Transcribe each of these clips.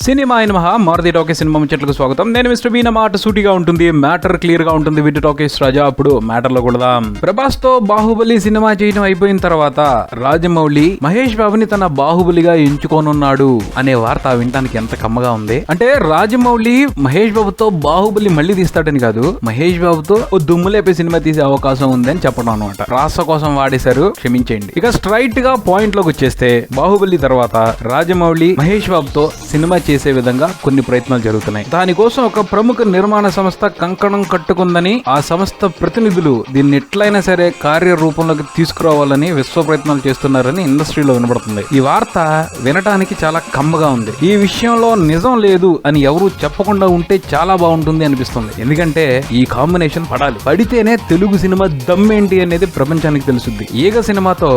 Cinema అయిన మహా Maruti talkies cinema ముచ్చట్లకు స్వాగతం. నేను మిస్టర్ బీన్. మాట సూటిగా ఉంటుంది, మ్యాటర్ క్లియర్ గా ఉంటుంది. విడ్ టాకీస్ రాజా. అప్పుడు మ్యాటర్ లో కూడా ప్రభాస్ తో బాహుబలి సినిమా చేయడం అయిపోయిన తర్వాత రాజమౌళి మహేష్ బాబుని తన బాహుబలిగా ఎంచుకోనున్నాడు అనే వార్త వినడానికి ఎంత కమ్మగా ఉంది. అంటే రాజమౌళి మహేష్ బాబుతో బాహుబలి మళ్ళీ తీస్తాడని కాదు, మహేష్ బాబుతో ఓ దుమ్ములేపే సినిమా తీసే అవకాశం ఉంది అని చెప్పడం అనమాట. రాస కోసం వాడేశారు, క్షమించేయండి. ఇక స్ట్రైట్ గా పాయింట్ లోకి వచ్చేస్తే బాహుబలి తర్వాత రాజమౌళి మహేష్ బాబుతో సినిమా చేసే విధంగా కొన్ని ప్రయత్నాలు జరుగుతున్నాయి. దానికోసం ఒక ప్రముఖ నిర్మాణ సంస్థ కంకణం కట్టుకుందని ఆ సంస్థ ప్రతినిధులు దీన్ని ఎట్లయినా సరే కార్యరూపంలోకి తీసుకురావాలని విశ్వ ప్రయత్నాలు చేస్తున్నారని ఇండస్ట్రీలో వినబడుతుంది. ఈ వార్త వినటానికి చాలా కమ్మగా ఉంది. ఈ విషయంలో నిజం లేదు అని ఎవరు చెప్పకుండా ఉంటే చాలా బాగుంటుంది అనిపిస్తుంది. ఎందుకంటే ఈ కాంబినేషన్ పడాలి, పడితేనే తెలుగు సినిమా దమ్మేంటి అనేది ప్రపంచానికి తెలుసుద్ది. ఈగ సినిమాతో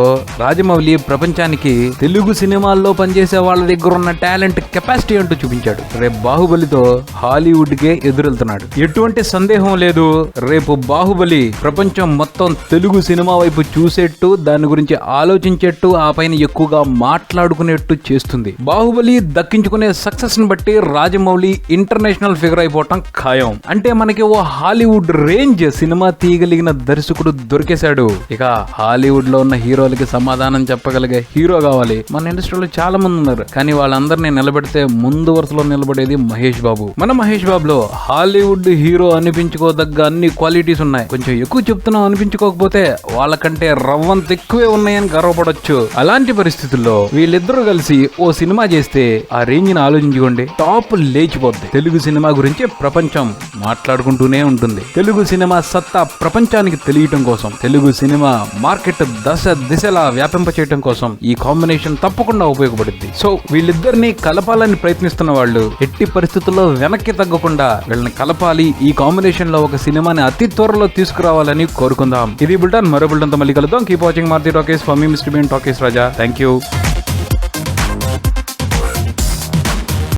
రాజమౌళి ప్రపంచానికి తెలుగు సినిమాల్లో పనిచేసే వాళ్ళ దగ్గర ఉన్న టాలెంట్ కెపాసిటీ అంటూ చూపించాడు. రేపు బాహుబలితో హాలీవుడ్ కే ఎదురెళ్తున్నాడు. ఎటువంటి సందేహం లేదు, రేపు బాహుబలి ప్రపంచం మొత్తం తెలుగు సినిమా వైపు చూసేట్టు, దాని గురించి ఆలోచించేట్టు, ఆ పైన ఎక్కువగా మాట్లాడుకునేట్టు చేస్తుంది. బాహుబలి దక్కించుకునే సక్సెస్ ని బట్టి రాజమౌళి ఇంటర్నేషనల్ ఫిగర్ అయిపోవటం ఖాయం. అంటే మనకి ఓ హాలీవుడ్ రేంజ్ సినిమా తీయగలిగిన దర్శకుడు దొరికేశాడు. ఇక హాలీవుడ్ లో ఉన్న హీరోలకి సమాధానం చెప్పగలిగే హీరో కావాలి. మన ఇండస్ట్రీలో చాలా మంది ఉన్నారు, కానీ వాళ్ళందరినీ నిలబెడితే ముందు వరుసలో నిలబడేది మహేష్ బాబు. మన మహేష్ బాబులో హాలీవుడ్ హీరో అనిపించుకోదగ్గ అన్ని క్వాలిటీస్ ఉన్నాయి. కొంచెం ఎక్కువ చెప్తున్నాం అనిపించుకోకపోతే వాళ్ళకంటే రవ్వంత ఎక్కువే ఉన్నాయని గర్వపడొచ్చు. అలాంటి పరిస్థితుల్లో వీళ్ళిద్దరూ కలిసి ఓ సినిమా చేస్తే ఆ రేంజ్ ని ఆలోచించుకోండి, టాప్ లేచిపోద్ది. తెలుగు సినిమా గురించి ప్రపంచం మాట్లాడుకుంటూనే ఉంటుంది. తెలుగు సినిమా సత్తా ప్రపంచానికి తెలియటం కోసం, తెలుగు సినిమా మార్కెట్ దశ దిశలా వ్యాపింప చేయడం కోసం ఈ కాంబినేషన్ తప్పకుండా ఉపయోగపడుద్ది. సో వీళ్ళిద్దరిని కలపాలని ప్రయత్నిస్తున్న వాళ్ళు ఎట్టి పరిస్థితుల్లో వెనక్కి తగ్గకుండా వీళ్ళని కలపాలి. ఈ కాంబినేషన్ లో ఒక సినిమాని అతి త్వరలో తీసుకురావాలని కోరుకుందాం. ఇది బుల్టన్, మరో బుల్టన్ తో మళ్ళీ కలుద్దాం. Keep watching Maruti talkies. For me mister Bean talkies Raja. Thank you.